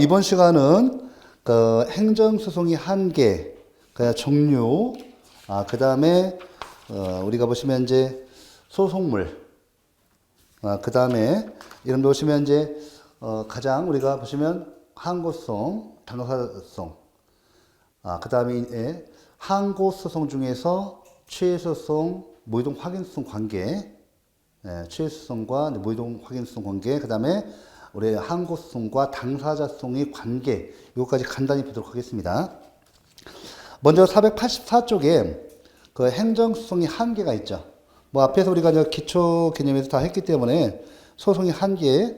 이번 시간은 그 행정소송의 한계, 그 종류, 그 다음에 우리가 보시면 이제 소송물, 그 다음에 이런 거 보시면 이제 가장 우리가 보시면 항고소송, 당사자소송, 그 다음에 항고소송 중에서 취소소송, 무이동 확인소송 관계, 취소소송과 무이동 확인소송 관계, 그 다음에 우리 항고소송과 당사자소송의 관계, 이것까지 간단히 보도록 하겠습니다. 먼저 484쪽에 그 행정소송의 한계가 있죠. 뭐 앞에서 우리가 기초 개념에서 다 했기 때문에 소송의 한계,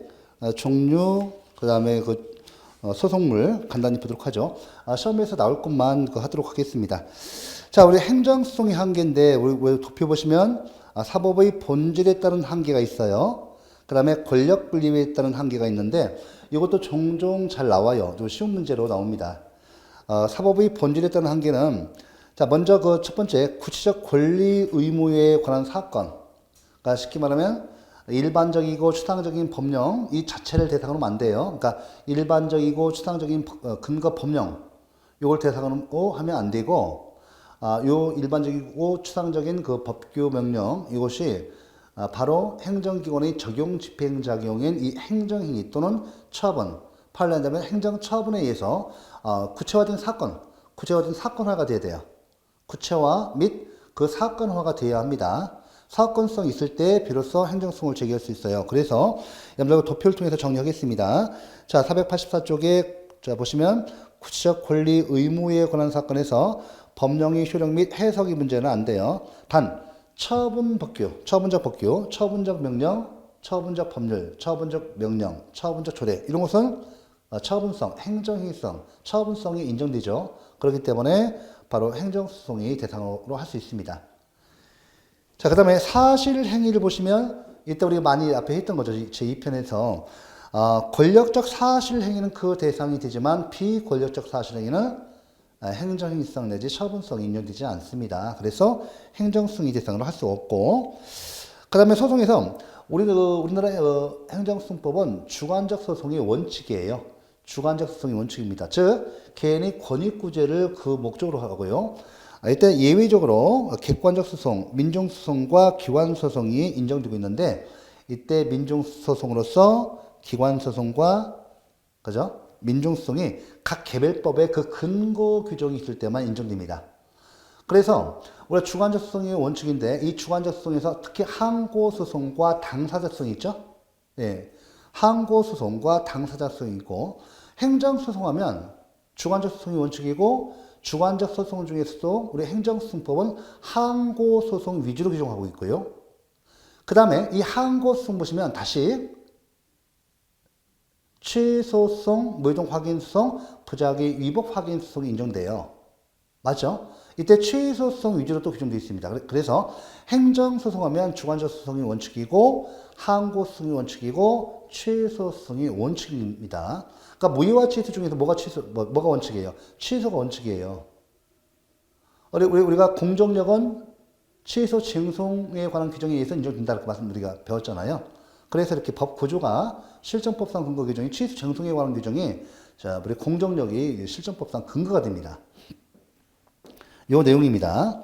종류, 그 다음에 그 소송물 간단히 보도록 하죠. 시험에서 나올 것만 하도록 하겠습니다. 자, 우리 행정소송의 한계인데 우리 도표 보시면 사법의 본질에 따른 한계가 있어요. 그 다음에 권력 분립에 따른 한계가 있는데 이것도 종종 잘 나와요. 좀 쉬운 문제로 나옵니다. 사법의 본질에 따른 한계는 자, 먼저 그 첫 번째 구체적 권리 의무에 관한 사건. 그러니까 쉽게 말하면 일반적이고 추상적인 법령 이 자체를 대상으로 안 돼요. 그러니까 일반적이고 추상적인 근거 법령 이걸 대상으로 하면 안 되고 요 일반적이고 추상적인 그 법규 명령 이것이 바로 행정기관의 적용 집행작용인 이 행정행위 또는 처분, 판례한다면 행정처분에 의해서 구체화된 사건화가 돼야 돼요. 구체화 및 그 사건화가 돼야 합니다. 사건성 있을 때 비로소 행정소송을 제기할 수 있어요. 그래서 여러분들 도표를 통해서 정리하겠습니다. 자, 484쪽에 자 보시면 구체적 권리 의무에 관한 사건에서 법령의 효력 및 해석의 문제는 안 돼요. 단 처분 법규, 처분적 법규, 처분적 명령, 처분적 법률, 처분적 명령, 처분적 조례 이런 것은 처분성, 행정행위성, 처분성이 인정되죠. 그렇기 때문에 바로 행정소송이 대상으로 할 수 있습니다. 자, 그 다음에 사실행위를 보시면 이때 우리가 많이 앞에 했던 거죠. 제2편에서 권력적 사실행위는 그 대상이 되지만 비권력적 사실행위는 행정행위성 내지 처분성이 인정되지 않습니다. 그래서 행정승의 대상으로 할 수 없고, 그 다음에 소송에서 우리나라의 행정소송법은 주관적 소송의 원칙이에요. 주관적 소송의 원칙입니다. 즉 개인의 권익구제를 그 목적으로 하고요. 이때 예외적으로 객관적 소송, 민중소송과 기관소송이 인정되고 있는데 이때 민중소송으로서 기관소송과 그죠? 민중소송이 각 개별법에 그 근거 규정이 있을 때만 인정됩니다. 그래서 우리가 주관적 소송의 원칙인데 이 주관적 소송에서 특히 항고소송과 당사자소송이 있죠? 예. 항고소송과 당사자소송이 있고 행정소송하면 주관적 소송이 원칙이고 주관적 소송 중에서도 우리 행정소송법은 항고소송 위주로 규정하고 있고요. 그 다음에 이 항고소송 보시면 다시 취소송, 무이동 확인소송, 부작위 위법 확인소송이 인정돼요. 맞죠? 이때 취소송 위주로 또 규정되어 있습니다. 그래서 행정소송하면 주관적 소송이 원칙이고 항고소송이 원칙이고 취소송이 원칙입니다. 그러니까 무효와 취소 중에서 뭐가 원칙이에요? 취소가 원칙이에요. 우리가 공정력은 취소 쟁송에 관한 규정에 의해서 인정된다고 우리가 배웠잖아요. 그래서 이렇게 법 구조가 실정법상 근거 규정이 취소 쟁송에 관한 규정이 우리 공정력이 실정법상 근거가 됩니다. 요 내용입니다.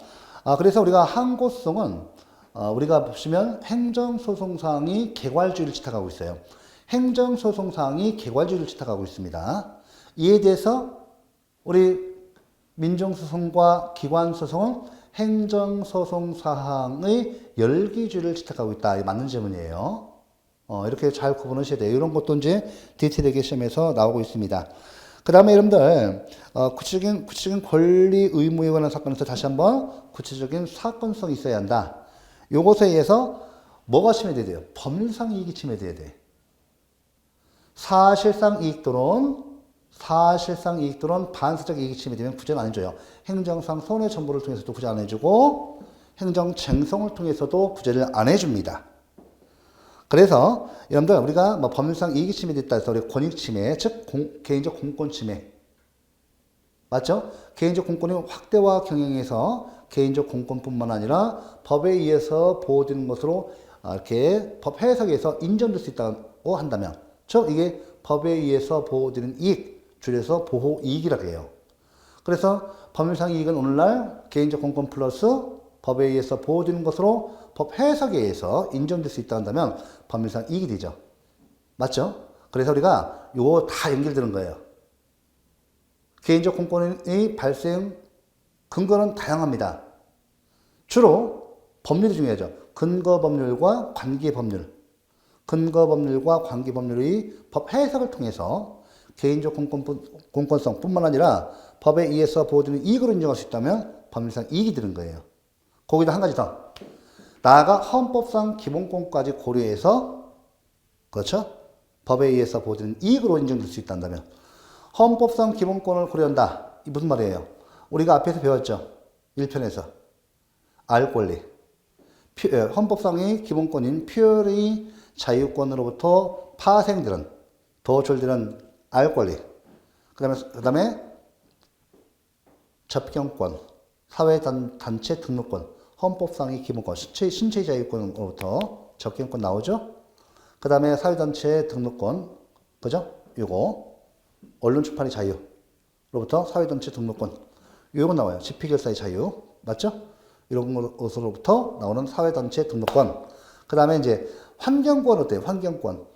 그래서 우리가 항고소송은 우리가 보시면 행정소송상이 개괄주의를 채택하고 있어요. 행정소송상이 개괄주의를 채택하고 있습니다. 이에 대해서 우리 민중소송과 기관소송은 행정소송사항의 열기주의를 채택하고 있다. 이게 맞는 질문이에요. 이렇게 잘 구분하셔야 돼요. 이런 것도 이제 디테일하게 시험에서 나오고 있습니다. 그 다음에 여러분들, 구체적인 권리 의무에 관한 사건에서 다시 한번 구체적인 사건성이 있어야 한다. 요것에 의해서 뭐가 침해돼야 돼요? 법률상 이익이 침해돼야 돼. 사실상 이익 또는 반사적 이익이 침해되면 구제를 안 해줘요. 행정상 손해 첨부를 통해서도 구제 안 해주고, 행정쟁송을 통해서도 구제를 안 해줍니다. 그래서 여러분들 우리가 법률상 이익이 침해됐다 해서 우리 권익 침해, 즉 개인적 공권 침해 맞죠? 개인적 공권의 확대와 경영에서 개인적 공권뿐만 아니라 법에 의해서 보호되는 것으로 이렇게 법 해석에서 인정될 수 있다고 한다면 즉 이게 법에 의해서 보호되는 이익, 줄여서 보호이익이라고 해요. 그래서 법률상 이익은 오늘날 개인적 공권 플러스 법에 의해서 보호되는 것으로 법 해석에 의해서 인정될 수 있다 한다면 법률상 이익이 되죠. 맞죠? 그래서 우리가 이거 다 연결되는 거예요. 개인적 공권의 발생 근거는 다양합니다. 주로 법률이 중요하죠. 근거 법률과 관계 법률. 근거 법률과 관계 법률의 법 해석을 통해서 개인적 공권성 뿐만 아니라 법에 의해서 보호되는 이익으로 인정할 수 있다면 법률상 이익이 되는 거예요. 거기다 한 가지 더. 나아가 헌법상 기본권까지 고려해서, 그렇죠? 법에 의해서 보호되는 이익으로 인정될 수 있다면 헌법상 기본권을 고려한다. 이 무슨 말이에요? 우리가 앞에서 배웠죠. 1편에서. 알 권리. 헌법상의 기본권인 표현의 자유권으로부터 파생되는, 도출되는 알 권리. 그 다음에 접견권, 사회단체 등록권, 헌법상의 기본권, 신체 자유권으로부터 접견권 나오죠? 그 다음에 사회단체 등록권, 그죠? 요거. 언론 출판의 자유로부터 사회단체 등록권. 요거 나와요. 집회결사의 자유. 맞죠? 이런 것으로부터 나오는 사회단체 등록권. 그 다음에 이제 환경권 어때요? 환경권.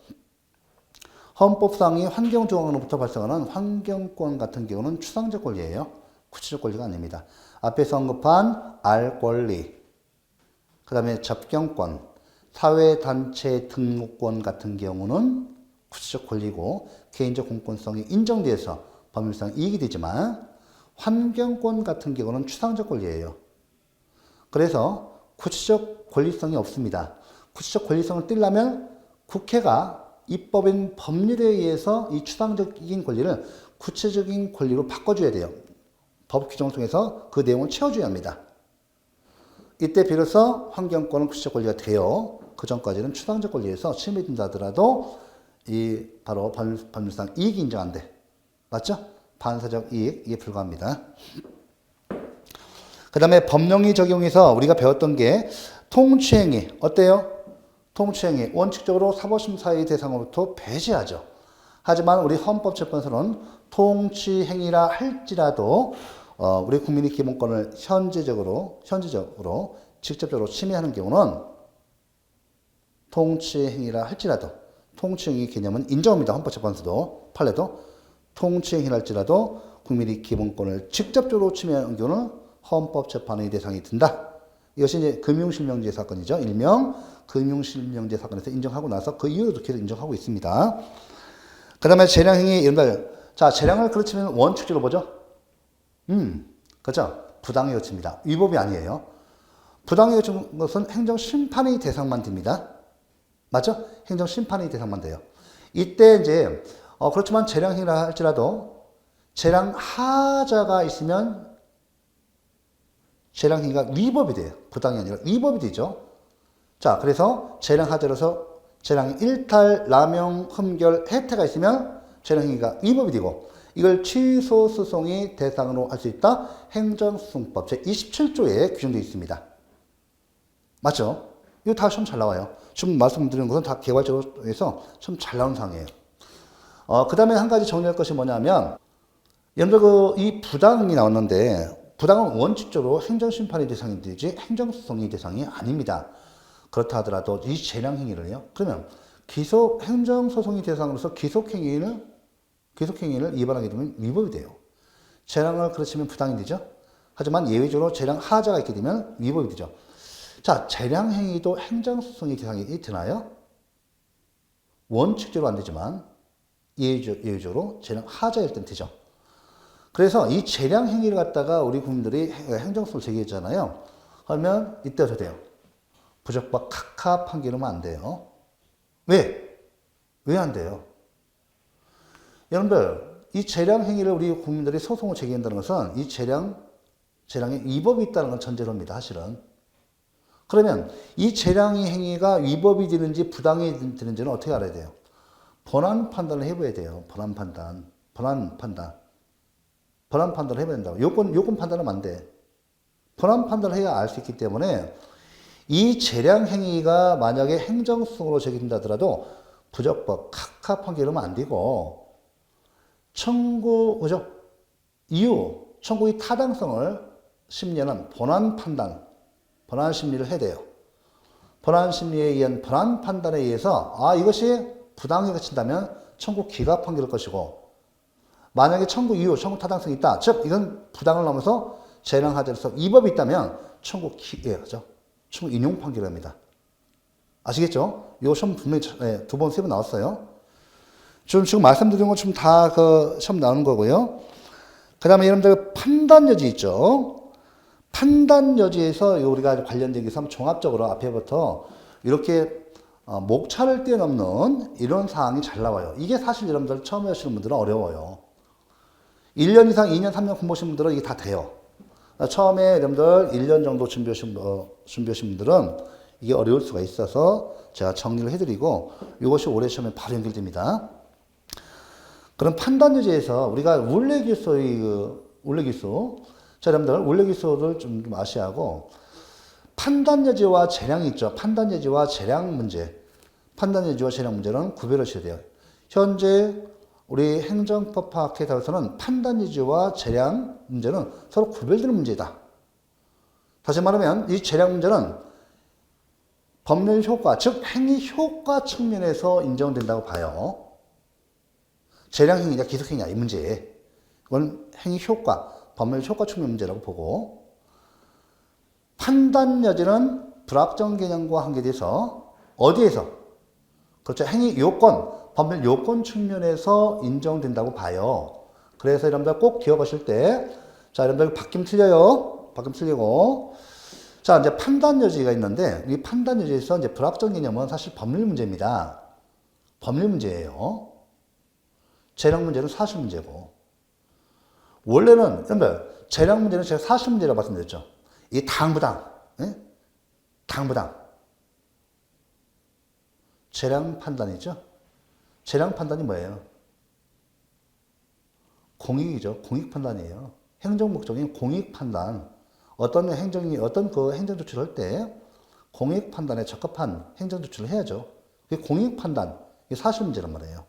헌법상의 환경조항으로부터 발생하는 환경권 같은 경우는 추상적 권리예요. 구체적 권리가 아닙니다. 앞에서 언급한 알 권리, 그 다음에 접견권, 사회단체 등록권 같은 경우는 구체적 권리고 개인적 공권성이 인정돼서 법률상 이익이 되지만 환경권 같은 경우는 추상적 권리예요. 그래서 구체적 권리성이 없습니다. 구체적 권리성을 띠려면 국회가 입법인 법률에 의해서 이 추상적인 권리를 구체적인 권리로 바꿔줘야 돼요. 법 규정을 통해서 그 내용을 채워줘야 합니다. 이때 비로소 환경권은 구체적 권리가 돼요. 그 전까지는 추상적 권리에서 침해된다 하더라도 이 바로 법률상 이익이 인정 안 돼. 맞죠? 반사적 이익에 불과합니다. 그 다음에 법령이 적용해서 우리가 배웠던 게 통치행위. 어때요? 통치행위. 원칙적으로 사법심사의 대상으로부터 배제하죠. 하지만 우리 헌법재판소는 통치행위라 할지라도 우리 국민의 기본권을 현재적으로 직접적으로 침해하는 경우는 통치행위라 할지라도 통치행위 개념은 인정합니다. 헌법재판소도 판례도 통치행위라 할지라도 국민의 기본권을 직접적으로 침해하는 경우는 헌법재판의 대상이 든다. 이것이 이제 금융실명제 사건이죠. 일명 금융실명제 사건에서 인정하고 나서 그 이후로도 계속 인정하고 있습니다. 그 다음에 재량행위, 자, 재량을 그르치면 원칙적으로 뭐죠? 그렇죠? 부당의 요치입니다. 위법이 아니에요. 부당의 요치인 것은 행정심판의 대상만 됩니다. 맞죠? 행정심판의 대상만 돼요. 이때 이제, 그렇지만 재량행위라 할지라도 재량하자가 있으면 재량행위가 위법이 돼요. 부당이 아니라 위법이 되죠. 자, 그래서 재량하자로서 재량 일탈, 남용, 흠결, 혜택가 있으면 재량행위가 위법이 되고 이걸 취소소송의 대상으로 할 수 있다. 행정소송법 제27조에 규정되어 있습니다. 맞죠? 이거 다 시험 잘 나와요. 지금 말씀드리는 것은 다 개괄적으로 해서 시험 잘 나오는 상황이에요. 그 다음에 한 가지 정리할 것이 뭐냐면 여러분들 이 부당이 나왔는데 부당은 원칙적으로 행정심판의 대상이 되지 행정소송의 대상이 아닙니다. 그렇다 하더라도 이 재량행위를요. 그러면 행정소송의 대상으로서 기속행위를 위반하게 되면 위법이 돼요. 재량을 그르치면 부당이 되죠. 하지만 예외적으로 재량하자가 있게 되면 위법이 되죠. 자, 재량행위도 행정소송의 대상이 되나요? 원칙적으로 안 되지만 예외적으로 재량하자일 땐 되죠. 그래서 이 재량행위를 갖다가 우리 국민들이 행정소송을 제기했잖아요. 그러면 이때 어떻게 돼요? 부적법 각하 판결하면 안 돼요. 왜? 왜 안 돼요? 여러분들, 이 재량행위를 우리 국민들이 소송을 제기한다는 것은 이 재량에 위법이 있다는 건 전제로입니다, 사실은. 그러면 이 재량의 행위가 위법이 되는지 부당이 되는지는 어떻게 알아야 돼요? 본안 판단을 해봐야 돼요. 본안 판단을 해봐야 된다고. 요건 판단하면 안 돼. 본안 판단을 해야 알 수 있기 때문에 이 재량 행위가 만약에 행정소송으로 제기된다 하더라도 부적법, 카카판 이러면 안 되고, 청구, 그죠? 이유, 청구의 타당성을 심리하는 본안 판단, 본안 심리를 해야 돼요. 본안 심리에 의한 본안 판단에 의해서, 이것이 부당하게 그친다면 청구 기각 판결일 것이고, 만약에 청구 이유, 청구 타당성이 있다. 즉, 이건 부당을 넘어서 재량하자로서 위법이 있다면 청구 그죠? 청구 인용 판결입니다. 아시겠죠? 이거 시험 분명히 두 번, 세 번 나왔어요. 지금 말씀드린 건 지금 다 시험 나오는 거고요. 그 다음에 여러분들 판단 여지 있죠? 판단 여지에서 우리가 관련된 게 종합적으로 앞에부터 이렇게 목차를 뛰어넘는 이런 사항이 잘 나와요. 이게 사실 여러분들 처음 하시는 분들은 어려워요. 1년 이상, 2년, 3년 공부하신 분들은 이게 다 돼요. 처음에 여러분들 1년 정도 준비하신 분들은 이게 어려울 수가 있어서 제가 정리를 해드리고 이것이 올해 시험에 바로 연결됩니다. 그럼 판단 여지에서 우리가 원래기수 자, 여러분들 원래기수를 좀 아셔야 하고 판단 여지와 재량이 있죠. 판단 여지와 재량 문제. 판단 여지와 재량 문제는 구별하셔야 돼요. 현재 우리 행정법학회에서는 판단 여지와 재량 문제는 서로 구별되는 문제다. 다시 말하면 이 재량 문제는 법률 효과, 즉 행위 효과 측면에서 인정된다고 봐요. 재량 행위냐 기속 행위냐 이 문제. 이건 행위 효과, 법률 효과 측면 문제라고 보고 판단 여지는 불확정 개념과 관계돼서 어디에서? 그렇죠. 행위 요건, 법률 요건 측면에서 인정된다고 봐요. 그래서 여러분들 꼭 기억하실 때, 자, 여러분들 바뀌면 틀려요. 바뀌면 틀리고. 자, 이제 판단 여지가 있는데, 이 판단 여지에서 이제 불확정 개념은 사실 법률 문제입니다. 법률 문제예요. 재량 문제는 사실 문제고. 원래는, 여러분들, 재량 문제는 제가 사실 문제라고 말씀드렸죠. 이 당부당, 예? 당부당. 재량 판단이죠. 재량 판단이 뭐예요? 공익이죠. 공익 판단이에요. 행정 목적인 공익 판단. 어떤 행정 조치를 할 때 공익 판단에 적합한 행정 조치를 해야죠. 그게 공익 판단, 이게 사실 문제란 말이에요.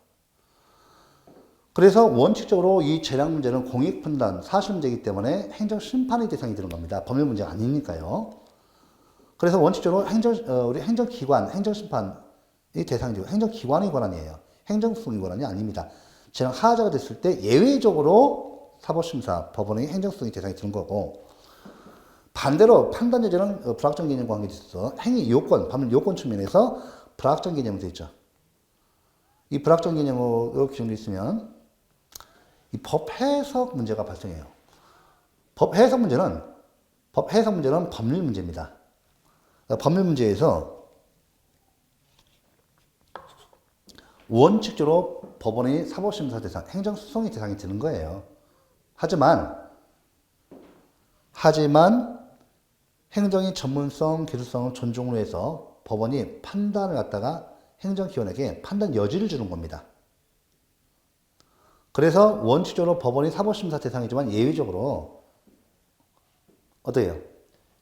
그래서 원칙적으로 이 재량 문제는 공익 판단, 사실 문제이기 때문에 행정 심판의 대상이 되는 겁니다. 법률 문제가 아니니까요. 그래서 원칙적으로 우리 행정기관, 행정심판의 대상이 되고 행정기관의 권한이에요. 행정소송의 권한이 아닙니다. 재량 하자가 됐을 때 예외적으로 사법심사, 법원의 행정소송의 대상이 되는 거고 반대로 판단 여지는 불확정 개념과 관계에 있어서 행위 요건, 법률 요건 측면에서 불확정 개념이 되어 있죠. 이 불확정 개념으로 기준이 있으면 이 법 해석 문제가 발생해요. 법 해석 문제는 법률 문제입니다. 법률 문제에서 원칙적으로 법원의 사법심사 대상, 행정소송의 대상이 되는 거예요. 하지만 행정의 전문성, 기술성을 존중을 해서 법원이 판단을 갖다가 행정기관에게 판단 여지를 주는 겁니다. 그래서 원칙적으로 법원이 사법심사 대상이지만 예외적으로 어때요?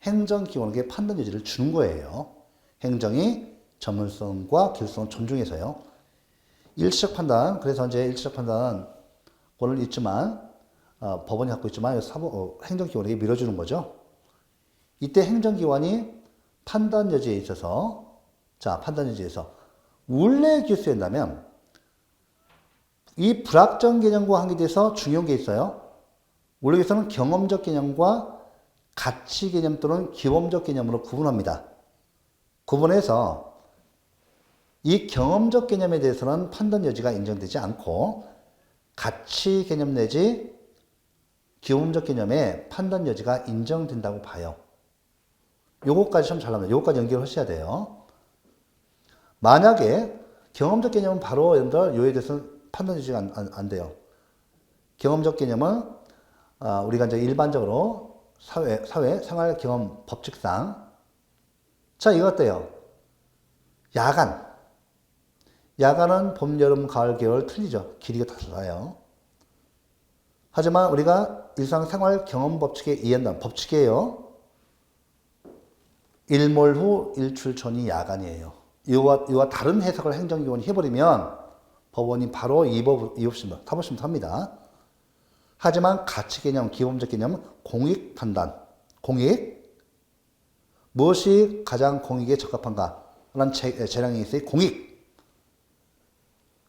행정기관에게 판단 여지를 주는 거예요. 행정의 전문성과 기술성을 존중해서요. 일치적 판단, 그래서 이제 일치적 판단권을 있지만 법원이 갖고 있지만 행정기관에게 밀어주는 거죠. 이때 행정기관이 판단 여지에 있어서 판단 여지에서 원래 기수한다면 이 불확정 개념과 관계돼서 중요한 게 있어요. 원래 기수는 경험적 개념과 가치 개념 또는 기범적 개념으로 구분합니다. 구분해서 이 경험적 개념에 대해서는 판단 여지가 인정되지 않고 가치 개념 내지 기범적 개념에 판단 여지가 인정된다고 봐요. 요거까지 좀 잘 나옵니다. 요거까지 연결하셔야 돼요. 만약에 경험적 개념은 바로 여러분들 요에 대해서 판단 여지가 안 돼요. 경험적 개념은 우리가 이제 일반적으로 사회 생활 경험 법칙상 자 이거 어때요? 야간은 봄, 여름, 가을, 겨울 틀리죠. 길이가 다 달라요. 하지만 우리가 일상생활 경험 법칙에 의한다면 법칙이에요. 일몰 후 일출 전이 야간이에요. 이와 다른 해석을 행정기관이 해버리면 법원이 바로 사법심판 합니다. 하지만 가치 개념, 기본적 개념은 공익 판단, 공익, 무엇이 가장 공익에 적합한가라는 재량이 있어요. 공익.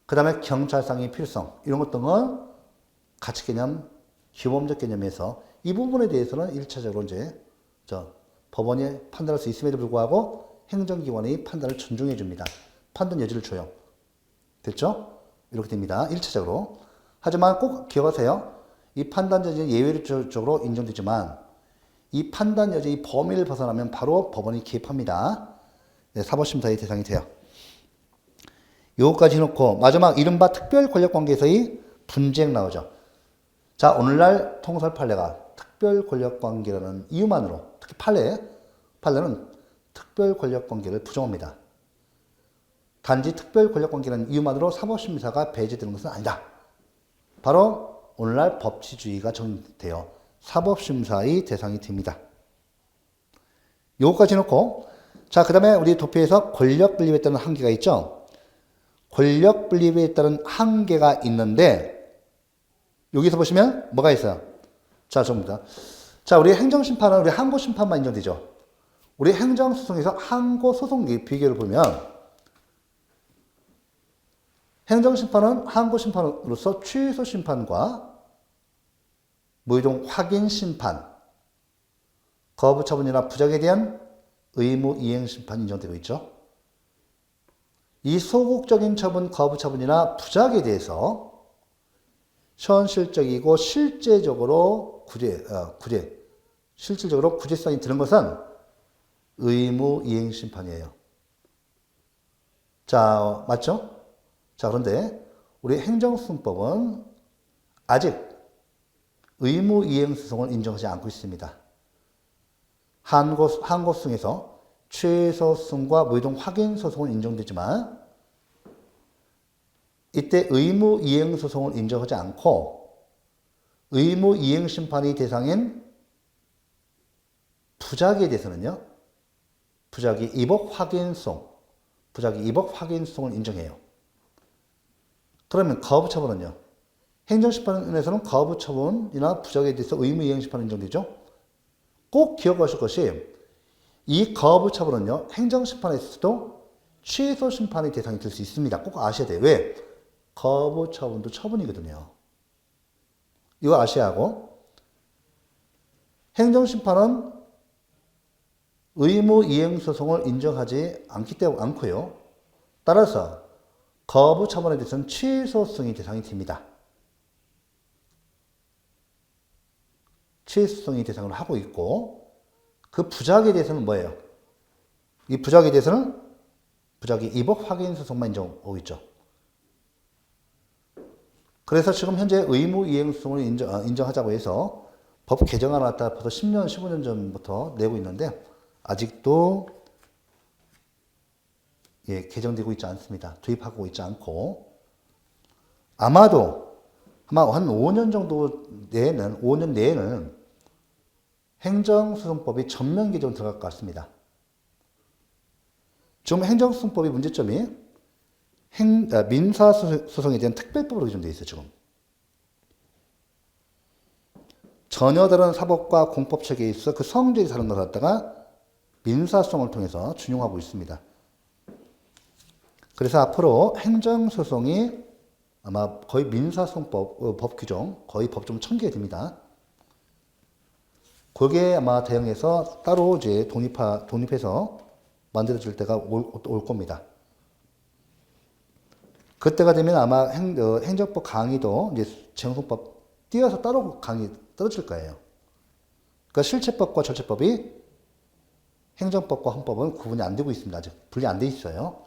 그 다음에 경찰상의 필요성, 이런 것 등은 가치 개념, 기본적 개념에서 이 부분에 대해서는 1차적으로 이제 법원이 판단할 수 있음에도 불구하고 행정기관의 판단을 존중해 줍니다. 판단 여지를 줘요. 됐죠? 이렇게 됩니다. 1차적으로. 하지만 꼭 기억하세요. 이 판단 여지는 예외적으로 인정되지만 이 판단 여지의 범위를 벗어나면 바로 법원이 개입합니다. 네, 사법심사의 대상이 돼요. 요거까지 해놓고 마지막 이른바 특별 권력관계에서의 분쟁 나오죠. 자, 오늘날 통설 판례가 특별 권력관계라는 이유만으로 특히 판례는 특별 권력관계를 부정합니다. 단지 특별 권력관계라는 이유만으로 사법심사가 배제되는 것은 아니다. 바로 오늘날 법치주의가 정립되어 사법심사의 대상이 됩니다. 요거까지 놓고 자, 그 다음에 우리 도표에서 권력 분립에 따른 한계가 있죠. 권력 분립에 따른 한계가 있는데 여기서 보시면 뭐가 있어요? 자, 접니다. 자, 우리 행정심판은 우리 항고심판만 인정되죠. 우리 행정소송에서 항고소송 비교를 보면 행정심판은 항고심판으로서 취소심판과 무이동 확인심판, 거부처분이나 부작에 대한 의무이행심판이 인정되고 있죠. 이 소극적인 처분, 거부처분이나 부작에 대해서 현실적이고 실질적으로 구제성이 드는 것은 의무이행심판이에요. 자, 맞죠? 자, 그런데 우리 행정소송법은 아직 의무이행소송을 인정하지 않고 있습니다. 항고소송에서 최소소송과 무이동 확인소송은 인정되지만 이때 의무이행소송을 인정하지 않고 의무이행심판의 대상인 부작에 대해서는요. 부작위 입법 확인소송을 인정해요. 그러면 거부처분은요. 행정심판에서는 거부처분이나 부작에 대해서 의무이행심판이 인정되죠. 꼭 기억하실 것이 이 거부처분은요. 행정심판에서도 취소심판의 대상이 될 수 있습니다. 꼭 아셔야 돼요. 왜? 거부처분도 처분이거든요. 이거 아셔야 하고 행정심판은 의무이행소송을 인정하지 않고요. 따라서 거부처분에 대해서는 취소성의 대상이 됩니다. 취소성의 대상으로 하고 있고 그 부작에 대해서는 뭐예요? 이 부작에 대해서는 부작위 입법 확인 소송만 인정하고 있죠. 그래서 지금 현재 의무이행소송을 인정하자고 해서 법 개정안 나왔다 벌써 10년, 15년 전부터 내고 있는데 아직도 개정되고 있지 않습니다. 도입하고 있지 않고 아마 한 5년 정도 내에는 5년 내에는 행정소송법이 전면 개정 들어갈 것 같습니다. 지금 행정소송법의 문제점이 민사소송에 대한 특별법으로 개정되어 있어요. 지금 전혀 다른 사법과 공법체계에 있어 그 성질이 다른 것을 갖다가 민사소송을 통해서 준용하고 있습니다. 그래서 앞으로 행정소송이 아마 거의 민사소송법 법 규정 거의 법좀 1000개 됩니다. 거기에 아마 대응해서 따로 이제 독립해서 만들어질 때가 올 겁니다. 그때가 되면 아마 행정법 강의도 이제 재형소법 띄어서 따로 강의 떨어질 거예요. 그러니까 실체법과 절체법이 행정법과 헌법은 구분이 안 되고 있습니다. 아직 분리 안 돼 있어요.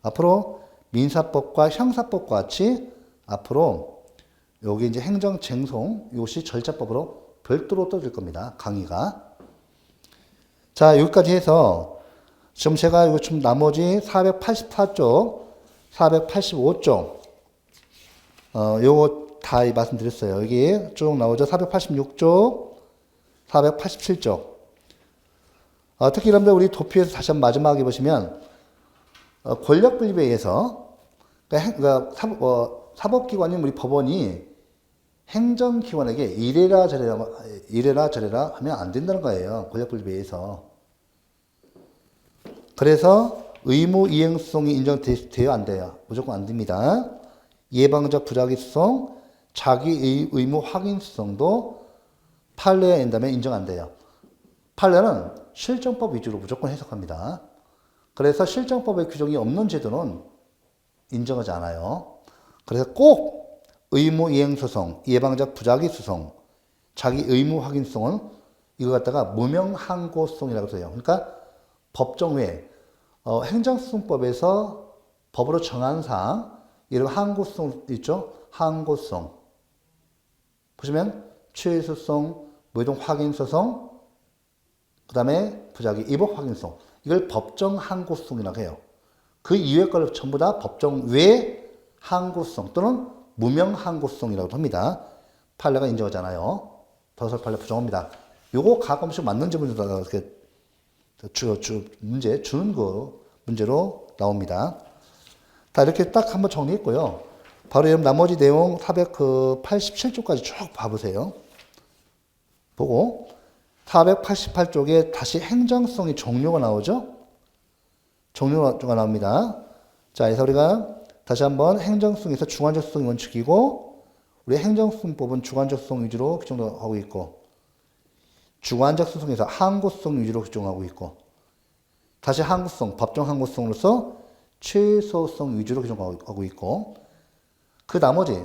앞으로 민사법과 형사법과 같이 앞으로 여기 이제 행정쟁송 요시 절차법으로 별도로 떨어질 겁니다. 강의가. 자, 여기까지 해서 지금 제가 이거 좀 나머지 484쪽, 485쪽 요거 다 말씀드렸어요. 여기 쭉 나오죠. 486쪽, 487쪽. 특히 여러분들 우리 도표에서 다시 한번 마지막에 보시면 권력 분립에 의해서 그러니까 사법기관인 우리 법원이 행정기관에게 이래라 저래라 하면 안 된다는 거예요. 권력 분립에 의해서. 그래서 의무 이행성이 인정돼요, 안 돼요? 무조건 안 됩니다. 예방적 부작위성, 자기 의무 확인성도 판례에 인다면 인정 안 돼요. 판례는 실정법 위주로 무조건 해석합니다. 그래서 실정법의 규정이 없는 제도는 인정하지 않아요. 그래서 꼭 의무 이행 소송, 예방적 부작위 소송, 자기 의무 확인성은 이거 갖다가 무명항고성이라고 해요. 그러니까 법정 외에 행정소송법에서 법으로 정한 사항, 예를 들어 항고성 있죠? 항고성. 보시면 취소송, 무이동 확인소송, 그 다음에 부작위 이복 확인성. 이걸 법정 항고성이라고 해요. 그 이외의 걸 전부 다 법정 외 항고성 또는 무명 항고성이라고 합니다. 판례가 인정하잖아요. 도설 판례 부정합니다. 요거 가끔씩 맞는 질문에다가 이렇게 문제 주는 거 문제로 나옵니다. 다 이렇게 딱 한번 정리했고요. 바로 여러분 나머지 내용 487쪽까지 쭉 봐보세요. 보고 488쪽에 다시 행정성의 종류가 나오죠. 종류가 나옵니다. 자, 그래서 우리가 다시 한번 행정성에서 주관적 수성이 원칙이고 우리 행정소송법은 주관적 수성 위주로 규정하고 있고 주관적 수성에서 항고성 위주로 규정하고 있고 다시 항고성, 법정 항고성으로서 최소성 위주로 규정하고 있고 그 나머지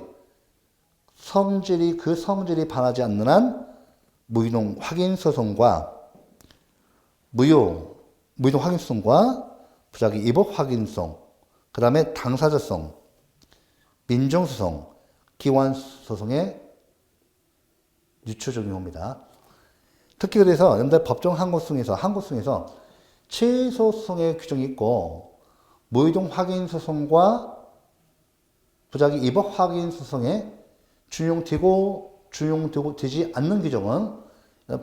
그 성질이 반하지 않는 한 무이동 확인소송과 무이동 확인소송과 부작위 이복 확인성, 그 다음에 당사자성, 민정소송, 기관소송의 유추 적용입니다. 특히 그래서 여러분들 법정 항고성에서 최소성의 규정이 있고 무이동 확인소송과 부작위 이복 확인소송에 준용되지 않는 규정은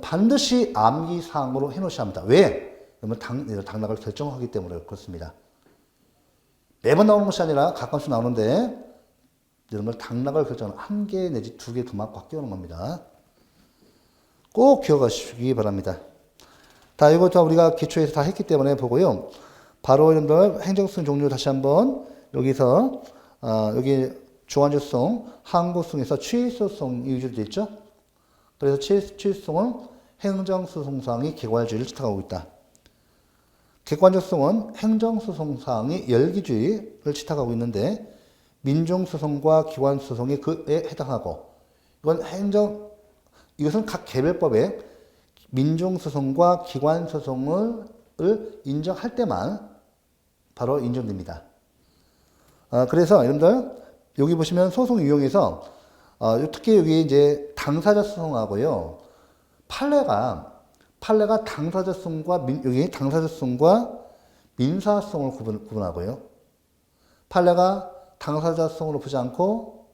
반드시 암기사항으로 해놓으셔야 합니다. 왜? 그러면 당락을 결정하기 때문에 그렇습니다. 매번 나오는 것이 아니라 가끔씩 나오는데 여러분 당락을 결정하는 한 개 내지 두 개, 두 마크 바뀌는 겁니다. 꼭 기억하시기 바랍니다. 다 이거 다 우리가 기초에서 다 했기 때문에 보고요. 바로 여러분들 행정소송 종류 다시 한번 여기서 여기 주관적성, 항고성에서 취소성이 위주로 되어 있죠. 그래서 취소성은 행정소송상의 객관주의를 채택하고 있다. 객관적성은 행정소송상의 열기주의를 채택하고 있는데 민중소송과 기관소송이 그에 해당하고 이것은 각 개별법에 민중소송과 기관소송을 인정할 때만 바로 인정됩니다. 그래서 여러분들 여기 보시면 소송 유형에서 특히 여기 이제 당사자 소송하고요. 판례가 당사자성과 여기 당사자성과 민사성을 구분하고요. 판례가 당사자성으로 보지 않고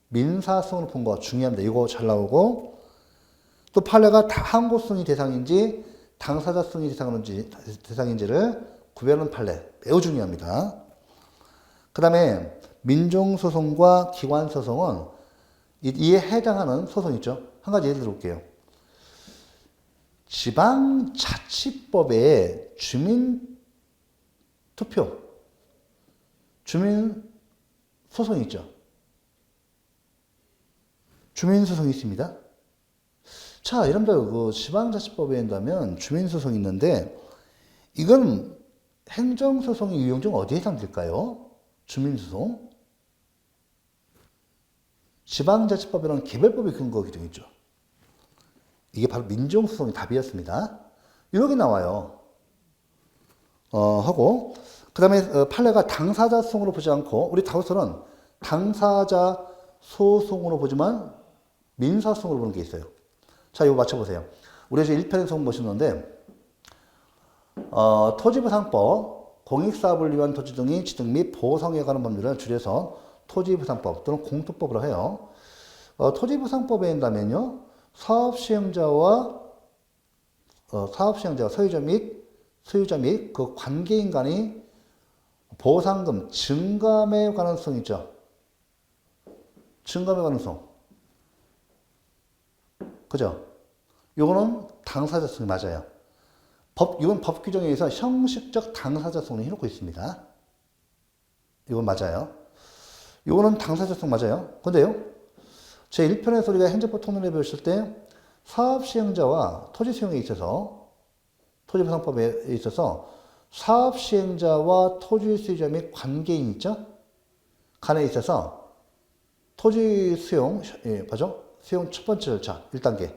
민사성으로 본 거 중요합니다. 이거 잘 나오고 또 판례가 항고성이 대상인지 당사자성이 대상인지를 구별하는 판례 매우 중요합니다. 그 다음에 민중소송과 기관소송은 이에 해당하는 소송 있죠. 한 가지 예를 들어볼게요. 지방자치법에 주민소송이 있죠. 주민소송이 있습니다. 자, 여러분들 그 지방자치법에 한다면 주민소송이 있는데 이건 행정소송의 유형중 어디에 해당될까요? 주민소송? 지방자치법이라는 개별법의 근거 규정이죠. 이게 바로 민중소송의 답이었습니다. 이렇게 나와요. 하고 그 다음에 판례가 당사자성으로 보지 않고 우리 다우서는 당사자 소송으로 보지만 민사성으로 보는 게 있어요. 자, 이거 맞춰보세요. 우리 이제 1편에서 보셨는데 토지부상법, 공익사업을 위한 토지 등의 취득 및 보상에 관한 법률을 줄여서 토지부상법 또는 공토법으로 해요. 토지부상법에 한다면요, 사업시행자와 소유자 및 그 관계인 간의 보상금 증감의 가능성 있죠. 증감의 가능성. 그죠? 요거는 당사자성이 맞아요. 이건 법 규정에 의해서 형식적 당사자성을 해놓고 있습니다. 이건 맞아요. 요거는 당사자성 맞아요. 근데요, 제 1편에서 우리가 행정법 통론에 배웠을 때 사업 시행자와 토지 수용에 있어서, 토지보상법에 있어서 사업 시행자와 토지 수요자 및 관계인 있죠? 간에 있어서 토지 수용, 뭐죠? 수용 첫 번째 절차, 1단계.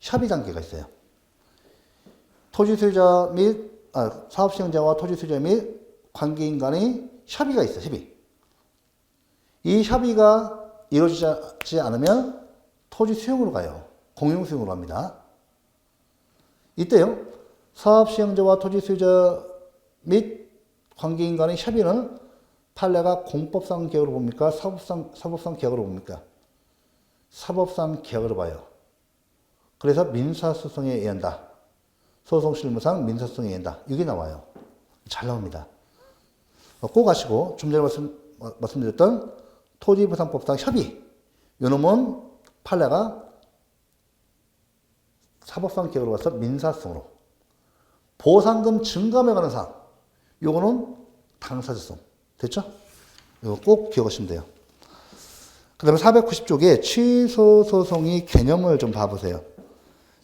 협의 단계가 있어요. 토지 수요자 및, 사업 시행자와 토지 수요자 및 관계인 간의 협의가 있어요, 협의. 이 협의가 이루어지지 않으면 토지 수용으로 가요. 공용 수용으로 갑니다. 이때요, 사업 시행자와 토지 수요자 및 관계인 간의 협의는 판례가 공법상 개혁으로 봅니까? 사법상 개혁으로 봅니까? 사법상 개혁으로 봐요. 그래서 민사소송에 의한다. 소송실무상 민사소송에 의한다. 이게 나와요. 잘 나옵니다. 꼭 아시고 좀 전에 말씀드렸던 토지보상법상 협의. 요놈은 판례가 사법상 개혁으로 가서 민사소송으로. 보상금 증감에 관한 사항. 요거는 당사자성. 됐죠? 이거 꼭 기억하시면 돼요. 그 다음에 490쪽에 취소소송의 개념을 좀 봐보세요.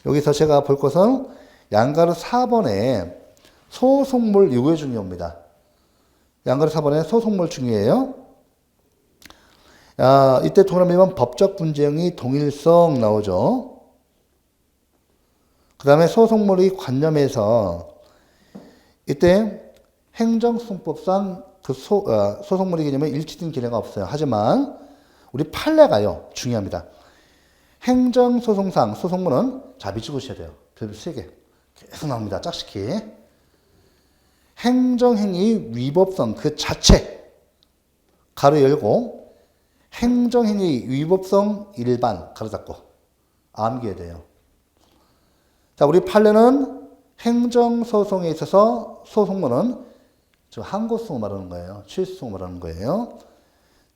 여기서 제가 볼 것은 양가로 4번에 소송물 유효 중요입니다. 양가로 4번에 소송물 중요해요. 이때 동그라미면 법적 분쟁의 동일성 나오죠. 그 다음에 소송물의 관념에서 이때 행정소송법상 그 소송물의 개념에 일치된 개념가 없어요. 하지만 우리 판례가요. 중요합니다. 행정소송상 소송물은 자 밑줄그셔야 돼요. 별표 3개 계속 나옵니다. 짝짓기. 행정행위 위법성 그 자체 가로 열고 행정행위 위법성 일반 가로 닫고 암기해야 돼요. 자, 우리 판례는 행정소송에 있어서 소송물은 즉 항고소송 말하는 거예요. 취소소송 말하는 거예요.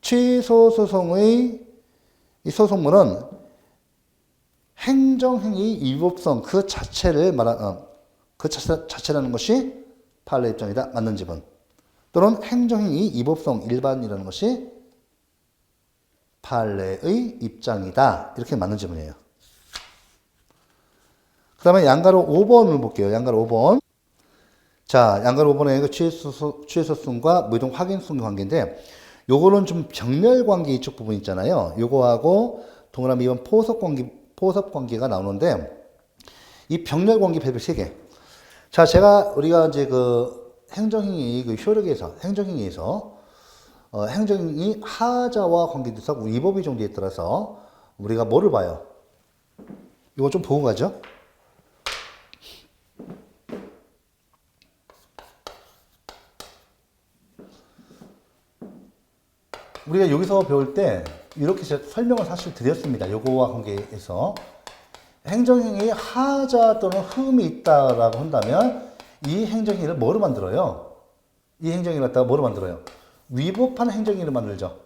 취소소송의 이 소송물은 행정행위 위법성 그 자체를 그 자체라는 것이 판례 입장이다. 맞는 지분. 또는 행정행위 위법성 일반이라는 것이 판례의 입장이다. 이렇게 맞는 지분이에요. 그 다음에 양가로 5번을 볼게요. 양가로 5번. 자, 양가로 5번에 그 취소성과 무이동 확인성 관계인데 요거는 좀 병렬 관계 이쪽 부분 있잖아요. 요거하고 동그라미 2번 포섭 관계가 나오는데 이 병렬 관계 별표 3개. 자, 우리가 이제 그 행정행위 그 효력에서 행정행위에서 행정행위 하자와 관계돼서 위법의 정도에 따라서 우리가 뭐를 봐요? 이거 좀 보고 가죠. 우리가 여기서 배울 때 이렇게 설명을 사실 드렸습니다. 요거와 관계해서 행정행위에 하자 또는 흠이 있다라고 한다면 이 행정행위를 뭐로 만들어요? 이 행정행위를 갖다가 뭐로 만들어요? 위법한 행정행위를 만들죠.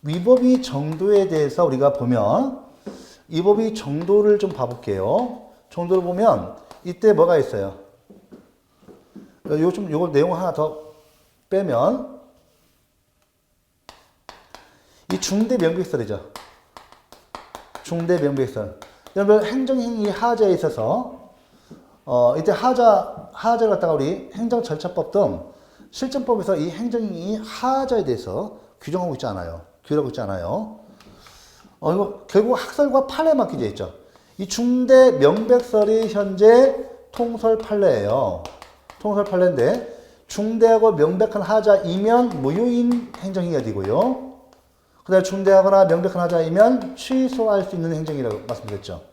위법의 정도에 대해서 우리가 보면 위법의 정도를 좀 봐볼게요. 정도를 보면 이때 뭐가 있어요? 요거 내용 하나 더 빼면 이 중대 명백설이죠. 중대 명백설. 여러분 행정행위 하자에 있어서 이때 하자를 갖다가 우리 행정절차법 등 실전법에서 이 행정행위 하자에 대해서 규정하고 있지 않아요. 규율하고 있지 않아요. 이거 결국 학설과 판례에 맡겨져 있죠. 이 중대 명백설이 현재 통설 판례예요. 통설 판례인데 중대하고 명백한 하자이면 무효인 행정행위가 되고요. 그 다음에 중대하거나 명백한 하자이면 취소할 수 있는 행정이라고 말씀드렸죠.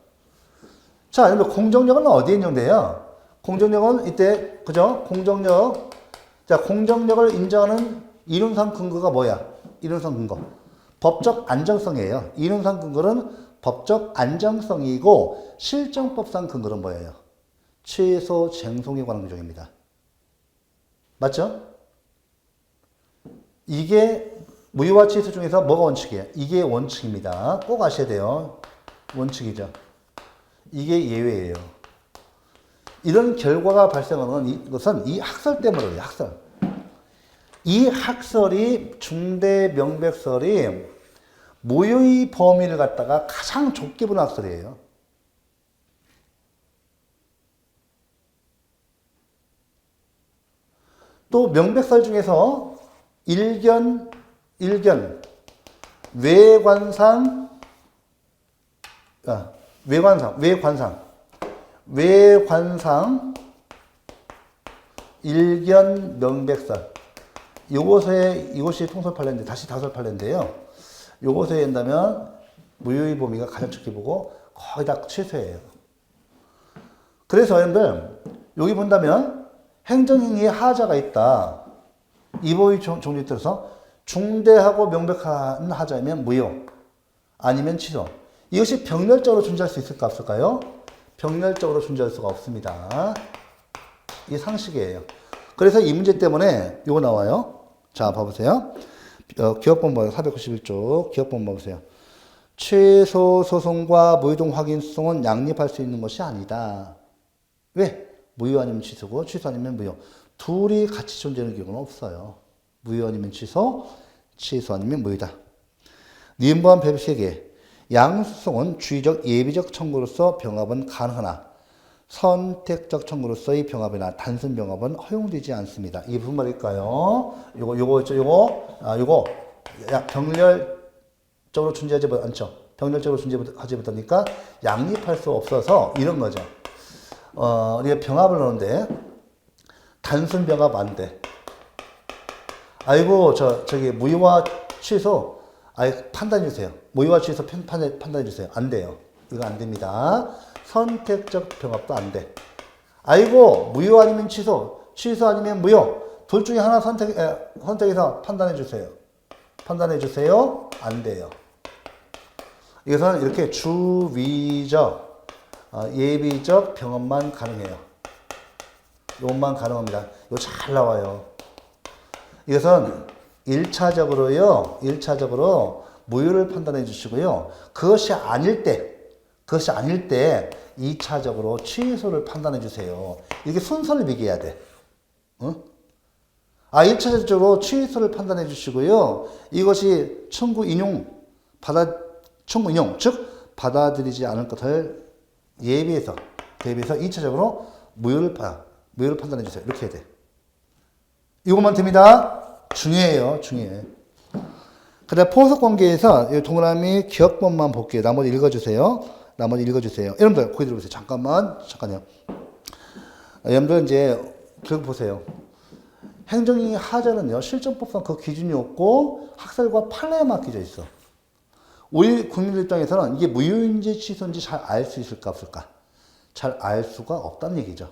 자, 그러면 공정력은 어디에 인정돼요? 공정력은 이때, 그죠? 공정력. 자, 공정력을 인정하는 이론상 근거가 뭐야? 이론상 근거. 법적 안정성이에요. 이론상 근거는 법적 안정성이고, 실정법상 근거는 뭐예요? 취소 쟁송에 관한 규정입니다. 맞죠? 이게 무효와 취소 중에서 뭐가 원칙이에요? 이게 원칙입니다. 꼭 아셔야 돼요. 원칙이죠. 이게 예외예요. 이런 결과가 발생하는 이것은 이 학설 때문에 그래요. 학설. 이 학설이 중대 명백설이 무효의 범위를 갖다가 가장 좁게 보는 학설이에요. 또 명백설 중에서 일견, 외관상, 일견, 명백설. 이것이 통설 판례인데, 다시 다설 판례인데요. 요것에 한다면 무효의 범위가 가장 좁게 보고 거의 다 취소예요. 그래서 여러분들, 여기 본다면 행정행위에 하자가 있다. 이보의 종류에 따라서 중대하고 명백한 하자이면 무효, 아니면 취소. 이것이 병렬적으로 존재할 수 있을까 없을까요? 병렬적으로 존재할 수가 없습니다. 이게 상식이에요. 그래서 이 문제 때문에 이거 나와요. 자, 봐보세요. 기억본 491쪽 기억본 봐보세요. 최소 소송과 무효동 확인 소송은 양립할 수 있는 것이 아니다. 왜? 무효 아니면 취소고 취소 아니면 무효. 둘이 같이 존재하는 경우는 없어요. 무효 아니면 취소, 취소 아니면 무효다. 니은보안 배부세계 양소송은 주의적 예비적 청구로서 병합은 가능하나 선택적 청구로서의 병합이나 단순 병합은 허용되지 않습니다. 이게 무슨 말일까요? 요거 병렬적으로 존재하지 않죠. 병렬적으로 존재하지 못하니까 양립할 수 없어서 이런 거죠. 우리가 병합을 넣는데 단순 병합 안 돼. 아이고 저기 무효와 취소 판단해 주세요. 무효와 취소 판단해 주세요. 안 돼요. 이거 안 됩니다. 선택적 병합도 안 돼. 아이고 무효 아니면 취소, 취소 아니면 무효. 둘 중에 하나 선택해서 판단해 주세요. 판단해 주세요. 안 돼요. 이것은 이렇게 주위적, 예비적 병합만 가능해요. 이것만 가능합니다. 이거 잘 나와요. 이것은 1차적으로 무효를 판단해 주시고요. 그것이 아닐 때 2차적으로 취소를 판단해 주세요. 이렇게 순서를 매겨야 돼. 1차적으로 취소를 판단해 주시고요. 이것이 청구 인용, 즉, 받아들이지 않을 것을 대비해서 2차적으로 무효를 판단해 주세요. 이렇게 해야 돼. 이것만 됩니다. 중요해요. 그 다음 포석 관계에서 동그라미 기억본만 볼게요. 나머지 읽어주세요. 여러분들, 거기 들어보세요. 잠깐만요. 여러분들, 이제, 결국 보세요. 행정행위 하자는요, 실정법상 그 기준이 없고, 학설과 판례에 맡겨져 있어. 우리 국민들 입장에서는 이게 무효인지 취소인지 잘 알 수 있을까, 없을까? 잘 알 수가 없다는 얘기죠.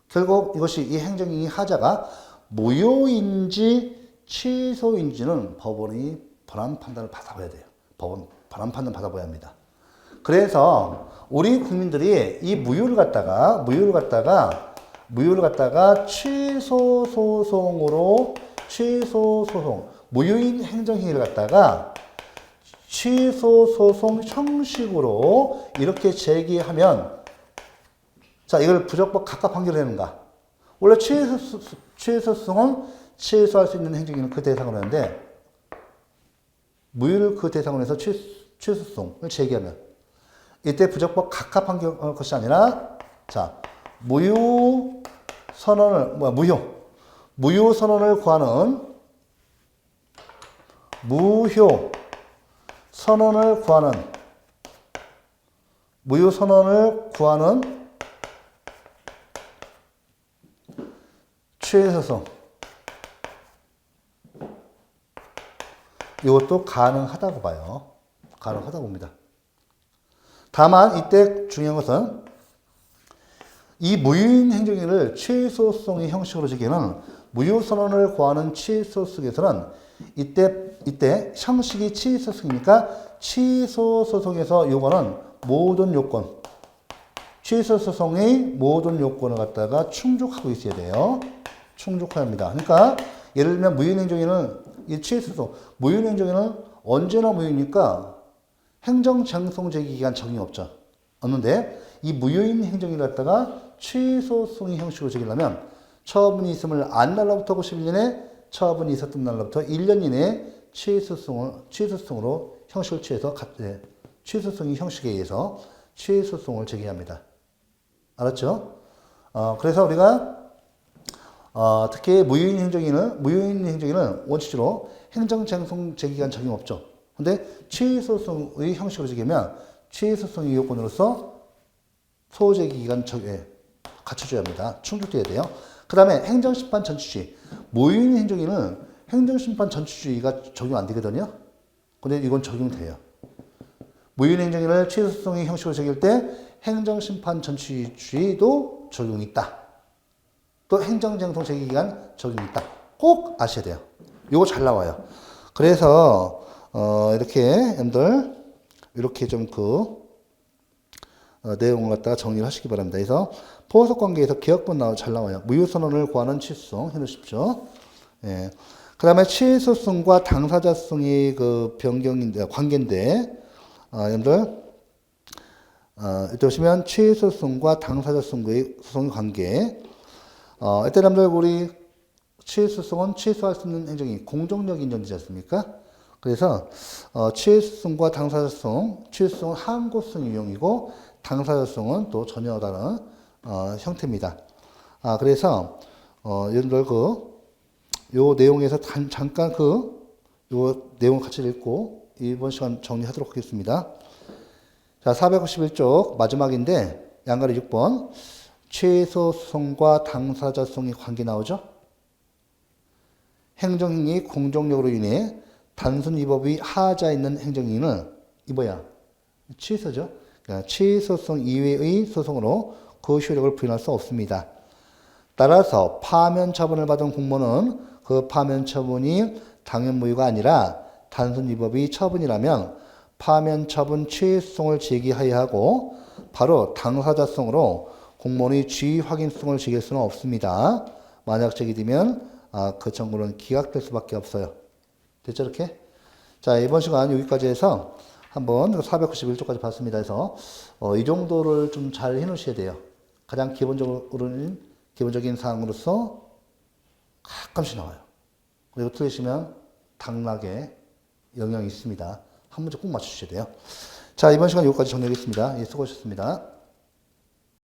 결국 이것이 이 행정행위 하자가 무효인지 취소인지는 법원이 본안 판단을 받아봐야 돼요. 법원 본안 판단 받아봐야 합니다. 그래서 우리 국민들이 이 무효를 갖다가 취소 소송, 무효인 행정행위를 갖다가 취소 소송 형식으로 이렇게 제기하면, 자, 이걸 부적법 각각 판결을 하는가? 원래 취소 소송은 취소할 수 있는 행정행위는 그 대상으로 하는데, 무효를 그 대상으로 해서 취소 소송을 제기하면, 이때 부적법 각각 판결할 것이 아니라, 자, 무효 선언을 구하는 취소소송. 이것도 가능하다고 봐요. 가능하다고 봅니다. 다만 이때 중요한 것은 이 무효인 행정행위를 취소소송의 형식으로 제기하는 무효선언을 구하는 취소소송에서는 이때 형식이 취소소송이니까 취소소송에서 요구하는 모든 요건, 취소소송의 모든 요건을 갖다가 충족하고 있어야 돼요. 충족해야 합니다. 그러니까 예를 들면 무효인 행정행위는 이 취소송, 무효인 행정에는 언제나 무효니까 행정장송 제기기간 적용이 없죠. 없는데 이 무효인 행정을 갖다가 취소송의 형식으로 제기하려면 처분이 있음을 안 날로부터 51년에 처분이 있었던 날로부터 1년 이내에 취소송으로 형식을 취해서 취소송의 형식에 의해서 취소송을 제기합니다. 알았죠? 그래서 우리가 특히 무효인 행정에는 원칙적으로 행정장송 제기간 적용 없죠. 근데 취소송의 형식으로 제기하면 취소송의 요건으로서 소제기간 갖춰줘야 합니다. 충족돼야 돼요. 그 다음에 행정심판 전치주의. 무효인 행정에는 행정심판 전치주의가 적용 안 되거든요. 근데 이건 적용돼요. 무효인 행정에는 취소송의 형식으로 제기할 때 행정심판 전치주의도 적용이 있다. 또 행정장송 제기기간 적용이 있다. 꼭 아셔야 돼요. 이거 잘 나와요. 그래서 이렇게 여러분들 이렇게 좀 내용을 갖다가 정리를 하시기 바랍니다. 그래서 포섭 관계에서 기억본 잘 나와요. 무효선언을 구하는 취소송 해놓으십시오. 예. 그 다음에 취소송과 당사자성의 관계인데, 여러분들, 이때 보시면 취소송과 당사자성의 소송의 관계. 이때 여러분들 우리 취소송은 취소할 수 있는 행정이 공정력 인정되지 않습니까? 그래서 취소송과 당사자성, 취소송은 항고성 유형이고 당사자성은 또 전혀 다른 형태입니다. 그래서 여러분들 요 내용에서 잠깐 요 내용을 같이 읽고 이번 시간 정리하도록 하겠습니다. 자, 491쪽 마지막인데 양가리 6번 취소송과 당사자성의 관계 나오죠? 행정행위 공정력으로 인해 단순 위법이 하자 있는 행정행위는 이 뭐야? 취소죠. 그러니까 취소성 이외의 소송으로 그 효력을 부인할 수 없습니다. 따라서 파면 처분을 받은 공무원은 그 파면 처분이 당연 무효가 아니라 단순 위법이 처분이라면 파면 처분 취소송을 제기하여야 하고 바로 당사자성으로 공무원의 지위 확인성을 제기할 수는 없습니다. 만약 제기되면 그 청구는 기각될 수밖에 없어요. 됐죠, 이렇게? 자, 이번 시간 여기까지 해서 한번 491쪽까지 봤습니다. 그래서 이 정도를 좀 잘 해놓으셔야 돼요. 가장 기본적인 사항으로서 가끔씩 나와요. 그리고 틀리시면 당락에 영향이 있습니다. 한 문제 꼭 맞추셔야 돼요. 자, 이번 시간 여기까지 정리하겠습니다. 예, 수고하셨습니다.